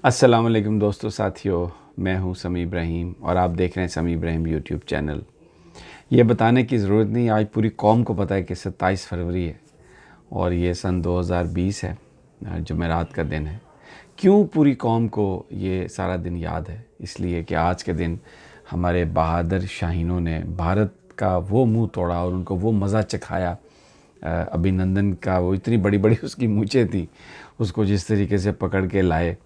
अस्सलाम वालेकुम दोस्तों साथियों, मैं हूं समी इब्राहिम और आप देख रहे हैं समी इब्राहिम यूट्यूब चैनल। ये बताने की ज़रूरत नहीं, आज पूरी कौम को पता है कि 27 फरवरी है और ये सन 2020 है, जुमेरात का दिन है। क्यों पूरी कौम को ये सारा दिन याद है? इसलिए कि आज के दिन हमारे बहादुर शाहीनों ने भारत का वो मुंह तोड़ा और उनको वो मज़ा चखाया। अभिनंदन का वो इतनी बड़ी बड़ी उसकी मूँछें थी, उसको जिस तरीके से पकड़ के लाए।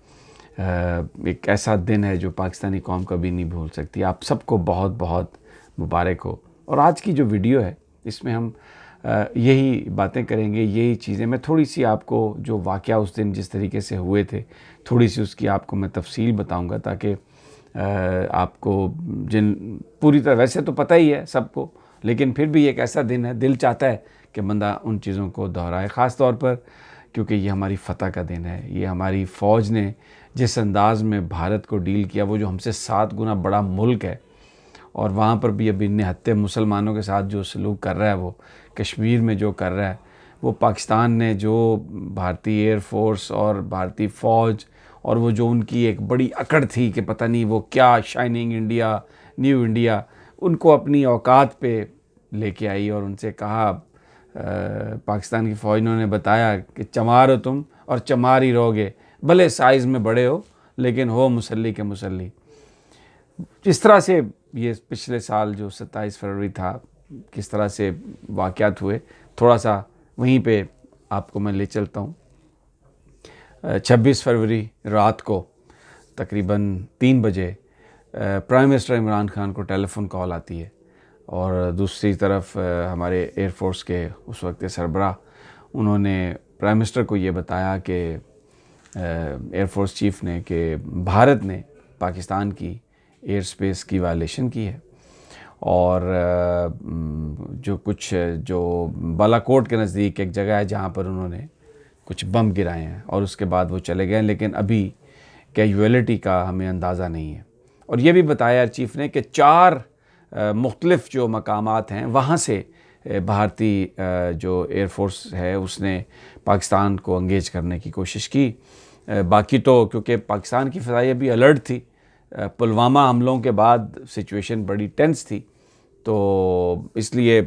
एक ऐसा दिन है जो पाकिस्तानी कौम कभी नहीं भूल सकती। आप सबको बहुत बहुत मुबारक हो। और आज की जो वीडियो है इसमें हम यही बातें करेंगे, यही चीज़ें। मैं थोड़ी सी आपको जो वाक़या उस दिन जिस तरीके से हुए थे, थोड़ी सी उसकी आपको मैं तफसील बताऊंगा, ताकि आपको जिन पूरी तरह वैसे तो पता ही है सबको, लेकिन फिर भी एक ऐसा दिन है, दिल चाहता है कि बंदा उन चीज़ों को दोहराए, ख़ास तौर पर क्योंकि ये हमारी फ़तह का दिन है। ये हमारी फ़ौज ने जिस अंदाज़ में भारत को डील किया, वो जो हमसे 7 गुना बड़ा मुल्क है, और वहाँ पर भी अभी निहत्थे मुसलमानों के साथ जो सलूक कर रहा है, वो कश्मीर में जो कर रहा है, वो पाकिस्तान ने जो भारतीय एयरफोर्स और भारतीय फ़ौज और वो जो उनकी एक बड़ी अकड़ थी कि पता नहीं वो क्या शाइनिंग इंडिया, न्यू इंडिया, उनको अपनी औकात पे लेके आई और उनसे कहा, पाकिस्तान की फ़ौज ने बताया कि चमार हो तुम और चमार ही रहोगे, भले साइज़ में बड़े हो लेकिन हो मुसल्ली के मुसल्ली। जिस तरह से ये पिछले साल जो 27 फरवरी था, किस तरह से वाक़यात हुए, थोड़ा सा वहीं पे आपको मैं ले चलता हूँ। 26 फरवरी रात को तकरीबन 3 बजे प्राइम मिनिस्टर इमरान खान को टेलीफोन कॉल आती है और दूसरी तरफ हमारे एयरफोर्स के उस वक्त के सरबराह, उन्होंने प्राइम मिनिस्टर को ये बताया कि एयरफोर्स चीफ ने कि भारत ने पाकिस्तान की एयर स्पेस की वायलेशन की है और जो कुछ जो बालाकोट के नज़दीक एक जगह है जहाँ पर उन्होंने कुछ बम गिराए हैं और उसके बाद वो चले गए, लेकिन अभी कैजुअलिटी का हमें अंदाज़ा नहीं है। और ये भी बताया चीफ ने कि 4 मुख्तलिफ जो मकामात हैं वहाँ से भारतीय जो एयरफोर्स है उसने पाकिस्तान को एंगेज करने की कोशिश की। बाकी तो क्योंकि पाकिस्तान की फ़िज़ाई अभी अलर्ट थी, पुलवामा हमलों के बाद सिचुएशन बड़ी टेंस थी, तो इसलिए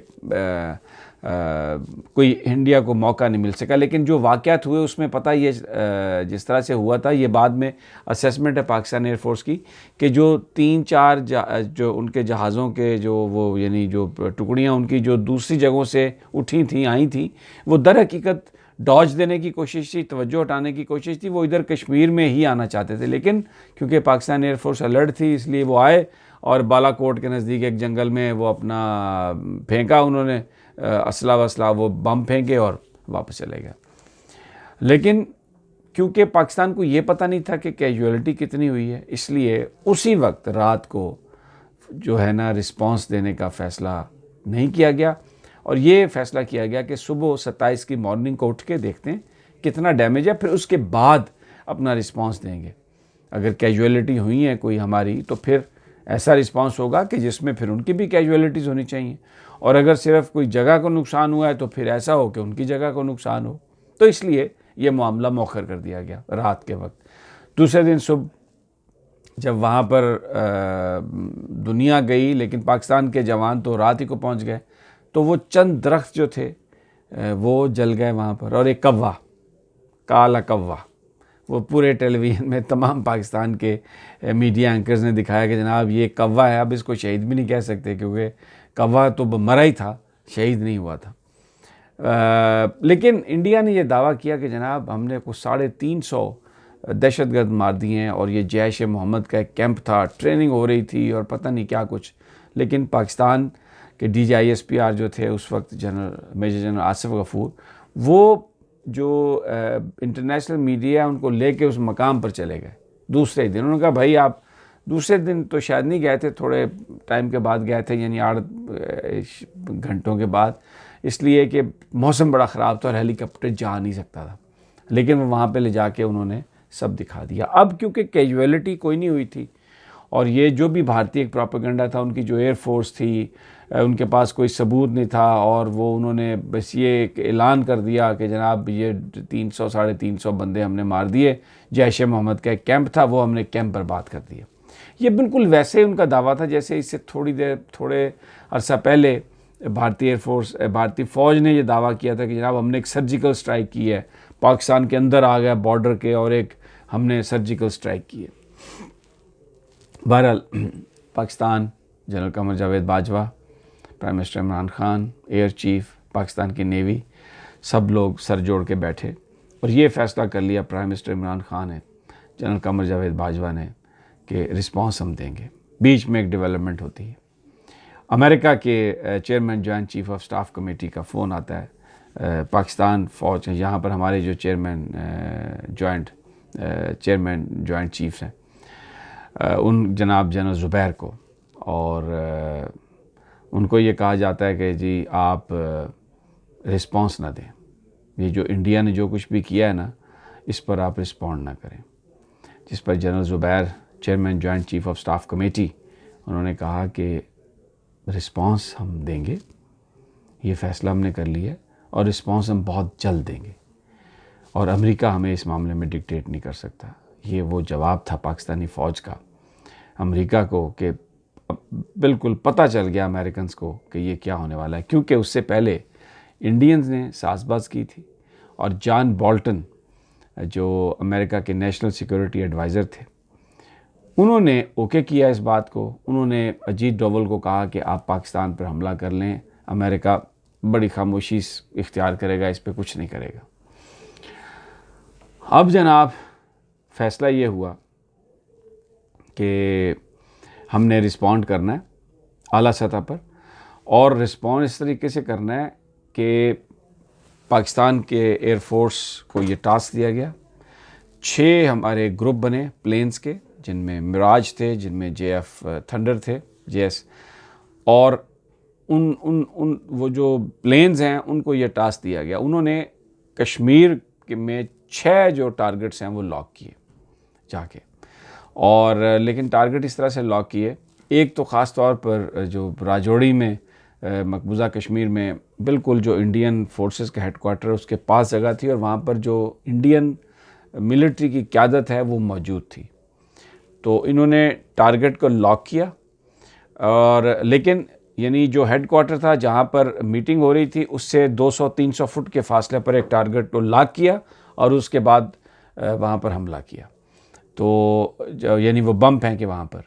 कोई इंडिया को मौका नहीं मिल सका। लेकिन जो वाक़यात हुए उसमें पता ये जिस तरह से हुआ था, ये बाद में असेसमेंट है पाकिस्तान एयरफोर्स की कि जो 3-4 जो उनके जहाज़ों के जो वो यानी जो टुकड़ियाँ उनकी जो दूसरी जगहों से उठी थी, आई थी, वो दर हकीकत डॉज देने की कोशिश थी, तवज्जो हटाने की कोशिश थी। वो इधर कश्मीर में ही आना चाहते थे, लेकिन क्योंकि पाकिस्तान एयरफोर्स अलर्ट थी इसलिए वो आए और बालाकोट के नज़दीक एक जंगल में वो अपना फेंका उन्होंने असला वसला, वो बम फेंके और वापस चले गए। लेकिन क्योंकि पाकिस्तान को ये पता नहीं था कि कैजुअलिटी कितनी हुई है, इसलिए उसी वक्त रात को जो है ना रिस्पांस देने का फ़ैसला नहीं किया गया और ये फ़ैसला किया गया कि सुबह 27 की मॉर्निंग को उठ के देखते हैं कितना डैमेज है, फिर उसके बाद अपना रिस्पांस देंगे। अगर कैजुअलिटी हुई है कोई हमारी, तो फिर ऐसा रिस्पांस होगा कि जिसमें फिर उनकी भी कैजुअलिटीज़ होनी चाहिए, और अगर सिर्फ कोई जगह को नुकसान हुआ है तो फिर ऐसा हो कि उनकी जगह को नुकसान हो। तो इसलिए ये मामला मौखर कर दिया गया रात के वक्त। दूसरे दिन सुबह जब वहाँ पर दुनिया गई, लेकिन पाकिस्तान के जवान तो रात ही को पहुँच गए, तो वो चंद दरख्त जो थे वो जल गए वहाँ पर, और एक कौवा, काला कौवा, वो पूरे टेलीविज़न में तमाम पाकिस्तान के मीडिया एंकर्स ने दिखाया कि जनाब ये कौवा है। अब इसको शहीद भी नहीं कह सकते क्योंकि कौवा तो मरा ही था, शहीद नहीं हुआ था। लेकिन इंडिया ने यह दावा किया कि जनाब हमने कुछ 350 दहशतगर्द मार दिए हैं और ये जैश ए मोहम्मद का एक कैंप था, ट्रेनिंग हो रही थी और पता नहीं क्या कुछ। लेकिन पाकिस्तान के DGISPR जो थे उस वक्त मेजर जनरल आसिफ गफूर, वो जो इंटरनेशनल मीडिया है उनको लेके उस मकाम पर चले गए दूसरे दिन। उन्होंने कहा भाई आप दूसरे दिन तो शायद नहीं गए थे, थोड़े टाइम के बाद गए थे, यानी 8 घंटों के बाद, इसलिए कि मौसम बड़ा ख़राब था और हेलीकॉप्टर जा नहीं सकता था। लेकिन वो वहाँ पे ले जाके उन्होंने सब दिखा दिया। अब क्योंकि कैजुअलिटी कोई नहीं हुई थी और ये जो भी भारतीय एक प्रोपेगेंडा था, उनकी जो एयरफोर्स थी, उनके पास कोई सबूत नहीं था और वो उन्होंने बस ये एक ऐलान कर दिया कि जनाब ये 300 साढ़े 300 बंदे हमने मार दिए, जैश ए मोहम्मद का एक कैंप था वो हमने कैंप बर्बाद कर दिया। ये बिल्कुल वैसे ही उनका दावा था जैसे इससे थोड़े अरसा पहले भारतीय फ़ौज ने ये दावा किया था कि जनाब हमने एक सर्जिकल स्ट्राइक की है, पाकिस्तान के अंदर आ गया बॉर्डर के और एक हमने सर्जिकल स्ट्राइक की है। बहरहाल Pakistan, general Qamar Javed Bajwa, prime minister Imran Khan, air chief Pakistan की नेवी, सब लोग सर जोड़ के बैठे और ये फ़ैसला कर लिया प्राइम मिनिस्टर इमरान खान ने, जनरल कमर जावेद बाजवा ने, कि रिस्पांस हम देंगे। बीच में एक डेवलपमेंट होती है, अमेरिका के chairman joint chief of staff committee का फ़ोन आता है पाकिस्तान फ़ौज, यहाँ पर हमारे जो चेयरमैन जॉइंट चीफ्स हैं उन जनाब जनरल ज़ुबैर को, और उनको ये कहा जाता है कि जी आप रिस्पांस ना दें, ये जो इंडिया ने जो कुछ भी किया है ना इस पर आप रिस्पॉन्ड ना करें। जिस पर general Zubair, chairman joint chief of staff committee, उन्होंने कहा कि रिस्पांस हम देंगे, ये फ़ैसला हमने कर लिया है और रिस्पांस हम बहुत जल्द देंगे और अमेरिका हमें इस मामले में डिक्टेट नहीं कर सकता। ये वो जवाब था पाकिस्तानी फ़ौज का अमेरिका को कि बिल्कुल पता चल गया अमेरिकन्स को कि ये क्या होने वाला है, क्योंकि उससे पहले इंडियंस ने साज़बाज़ की थी और जॉन बोल्टन जो अमेरिका के नेशनल सिक्योरिटी एडवाइज़र थे उन्होंने ओके किया इस बात को। उन्होंने अजीत डोवल को कहा कि आप पाकिस्तान पर हमला कर लें, अमेरिका बड़ी खामोशी इख्तियार करेगा, इस पर कुछ नहीं करेगा। अब जनाब फ़ैसला ये हुआ कि हमने रिस्पॉन्ड करना है आला सतह पर, और रिस्पॉन्ड इस तरीके से करना है कि पाकिस्तान के एयरफोर्स को ये टास्क दिया गया। 6 हमारे ग्रुप बने प्लेन्स के, जिनमें मिराज थे, जिनमें JF थंडर थे, JS, और उन वो जो प्लेन्स हैं उनको ये टास्क दिया गया। उन्होंने कश्मीर में 6 जो टारगेट्स हैं वो लॉक किए जाके, और लेकिन टारगेट इस तरह से लॉक किए, एक तो ख़ास तौर पर जो राजौरी में मकबूजा कश्मीर में बिल्कुल जो इंडियन फोर्सेस का हेडक्वार्टर उसके पास जगह थी और वहाँ पर जो इंडियन मिलिट्री की क़यादत है वो मौजूद थी। तो इन्होंने टारगेट को लॉक किया, और लेकिन यानी जो हेडक्वार्टर था जहाँ पर मीटिंग हो रही थी उससे 200-300 फुट के फासले पर एक टारगेट को लॉक किया और उसके बाद वहाँ पर हमला किया। तो यानी वो बम फेंके वहाँ पर,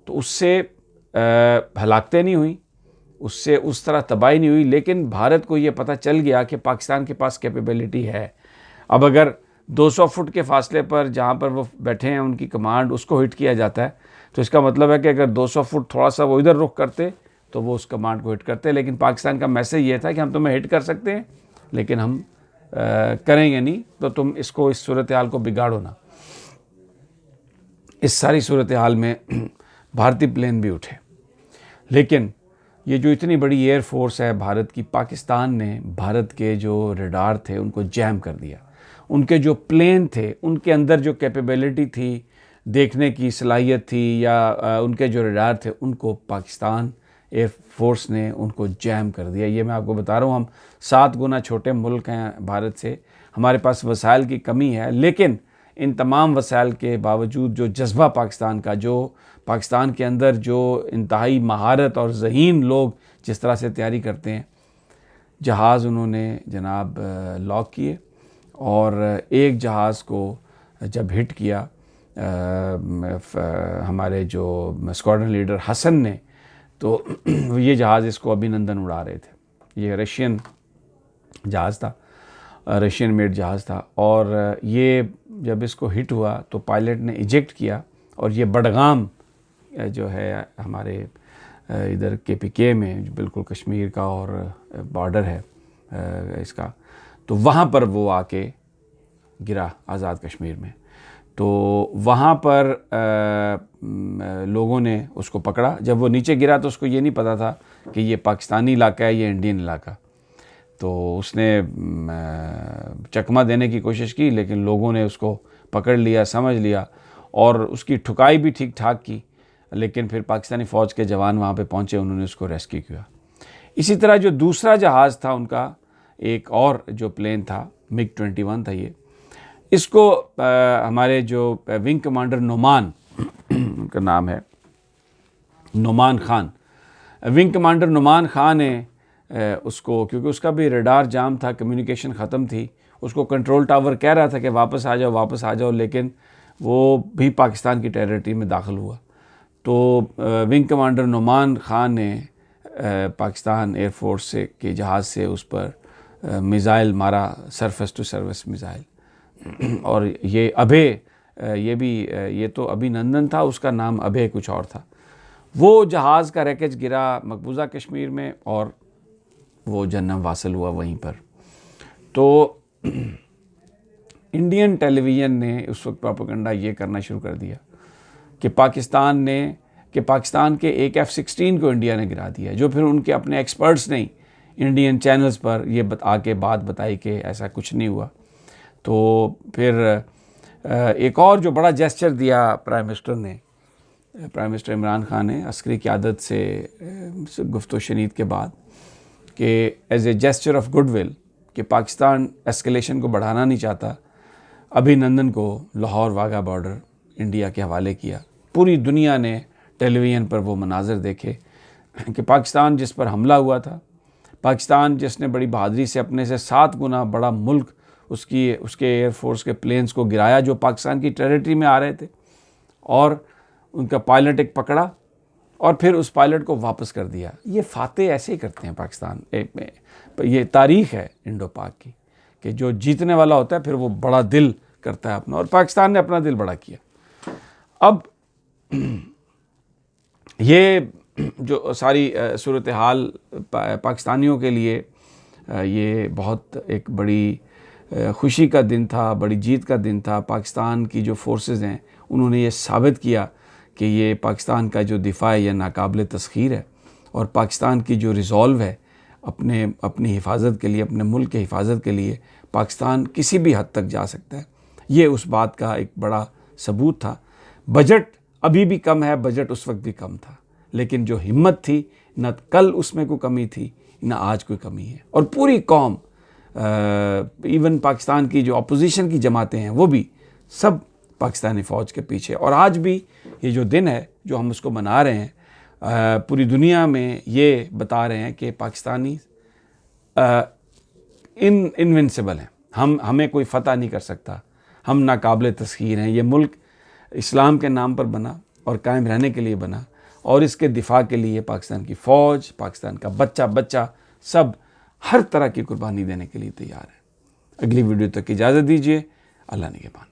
तो उससे हलाकतें नहीं हुई, उससे उस तरह तबाही नहीं हुई, लेकिन भारत को ये पता चल गया कि पाकिस्तान के पास कैपेबिलिटी है। अब अगर 200 फुट के फासले पर जहाँ पर वो बैठे हैं उनकी कमांड, उसको हिट किया जाता है, तो इसका मतलब है कि अगर 200 फुट थोड़ा सा वो इधर रुख करते तो वो उस कमांड को हिट करते। लेकिन पाकिस्तान का मैसेज ये था कि हम तुम्हें हिट कर सकते हैं लेकिन हम करेंगे नहीं, तो तुम इसको, इस सूरत हाल को बिगाड़ो ना। इस सारी सूरत हाल में भारतीय प्लेन भी उठे, लेकिन ये जो इतनी बड़ी एयर फोर्स है भारत की, पाकिस्तान ने भारत के जो रडार थे उनको जैम कर दिया। उनके जो प्लेन थे उनके अंदर जो कैपेबिलिटी थी, देखने की सलाहियत थी, या उनके जो रडार थे उनको पाकिस्तान एयर फोर्स ने उनको जैम कर दिया। ये मैं आपको बता रहा हूँ, हम 7 गुना छोटे मुल्क हैं भारत से, हमारे पास वसाइल की कमी है, लेकिन इन तमाम वसाइल के बावजूद जो जज्बा पाकिस्तान का, जो पाकिस्तान के अंदर जो इंतहाई महारत और ज़हीन लोग जिस तरह से तैयारी करते हैं, जहाज़ उन्होंने जनाब लॉक किए, और एक जहाज़ को जब हिट किया हमारे जो स्क्वाड्रन लीडर हसन ने, तो ये जहाज़ इसको अभिनंदन उड़ा रहे थे। ये रशियन जहाज़ था, रशियन मेड जहाज़ था, और ये जब इसको हिट हुआ तो पायलट ने इजेक्ट किया, और ये बडगाम जो है हमारे इधर KPK में, बिल्कुल कश्मीर का और बॉर्डर है इसका, तो वहाँ पर वो आके गिरा आज़ाद कश्मीर में। तो वहाँ पर लोगों ने उसको पकड़ा। जब वो नीचे गिरा तो उसको ये नहीं पता था कि ये पाकिस्तानी इलाका है, ये इंडियन इलाका। तो उसने चकमा देने की कोशिश की, लेकिन लोगों ने उसको पकड़ लिया, समझ लिया, और उसकी ठुकाई भी ठीक ठाक की। लेकिन फिर पाकिस्तानी फ़ौज के जवान वहाँ पे पहुँचे, उन्होंने उसको रेस्क्यू किया। इसी तरह जो दूसरा जहाज़ था उनका, एक और जो प्लेन था, MiG-21 था ये, इसको हमारे जो विंग कमांडर नोमान उनका नाम है, नोमान ख़ान, विंग कमांडर नोमान ख़ान ने उसको, क्योंकि उसका भी रडार जाम था, कम्युनिकेशन ख़त्म थी, उसको कंट्रोल टावर कह रहा था कि वापस आ जाओ वापस आ जाओ, लेकिन वो भी पाकिस्तान की टेरिटरी में दाखिल हुआ। तो विंग कमांडर नोमान ख़ान ने पाकिस्तान एयरफोर्स के जहाज़ से उस पर मिज़ाइल मारा, सरफेस टू सरफेस मिज़ाइल। और ये अभय, ये तो अभिनंदन था, उसका नाम अभय कुछ और था। वो जहाज़ का रैकेज गिरा मकबूजा कश्मीर में और वो जन्म वासिल हुआ वहीं पर। तो इंडियन टेलीविज़न ने उस वक्त प्रोपेगेंडा ये करना शुरू कर दिया कि पाकिस्तान के एक F-16 को इंडिया ने गिरा दिया, जो फिर उनके अपने एक्सपर्ट्स ने इंडियन चैनल्स पर ये आके बात बताई कि ऐसा कुछ नहीं हुआ। तो फिर एक और जो बड़ा जेस्चर दिया प्राइम मिनिस्टर इमरान खान ने अस्करी क़यादत से गुफ्तो शनीद के बाद, कि as a gesture of goodwill, कि पाकिस्तान एस्केलेशन को बढ़ाना नहीं चाहता, अभिनंदन को लाहौर वाघा बॉर्डर इंडिया के हवाले किया। पूरी दुनिया ने टेलीविज़न पर वो मनाज़र देखे कि पाकिस्तान जिस पर हमला हुआ था, पाकिस्तान जिसने बड़ी बहादुरी से अपने से 7 गुना बड़ा मुल्क उसके एयरफोर्स के प्लेन्स को गिराया जो पाकिस्तान की टेरिटरी में आ रहे थे, और उनका पायलट एक पकड़ा और फिर उस पायलट को वापस कर दिया। ये फातेह ऐसे ही करते हैं पाकिस्तान। ये तारीख़ है इंडो पाक की, कि जो जीतने वाला होता है फिर वो बड़ा दिल करता है अपना, और पाकिस्तान ने अपना दिल बड़ा किया। अब ये जो सारी सूरत हाल पाकिस्तानियों के लिए ये बहुत एक बड़ी खुशी का दिन था, बड़ी जीत का दिन था। पाकिस्तान की जो फोर्सेस हैं उन्होंने ये साबित किया कि ये पाकिस्तान का जो दिफा है ये नाकाबिल तस्खीर है, और पाकिस्तान की जो रिज़ॉल्व है अपनी हिफाजत के लिए, अपने मुल्क की हिफाजत के लिए, पाकिस्तान किसी भी हद तक जा सकता है। ये उस बात का एक बड़ा सबूत था। बजट अभी भी कम है, बजट उस वक्त भी कम था, लेकिन जो हिम्मत थी, न कल उसमें कोई कमी थी न आज कोई कमी है। और पूरी कौम, इवन पाकिस्तान की जो अपोजिशन की जमातें हैं वो भी सब पाकिस्तानी फ़ौज के पीछे। और आज भी ये जो दिन है जो हम उसको मना रहे हैं, पूरी दुनिया में ये बता रहे हैं कि पाकिस्तानी इनविंसिबल हैं, हमें कोई फ़तह नहीं कर सकता, हम नाकाबिल तस्खीर हैं। ये मुल्क इस्लाम के नाम पर बना और कायम रहने के लिए बना, और इसके दिफा के लिए पाकिस्तान की फ़ौज, पाकिस्तान का बच्चा सब हर तरह की कुर्बानी देने के लिए तैयार है। अगली वीडियो तक इजाज़त दीजिए। अल्लाह निगहबान।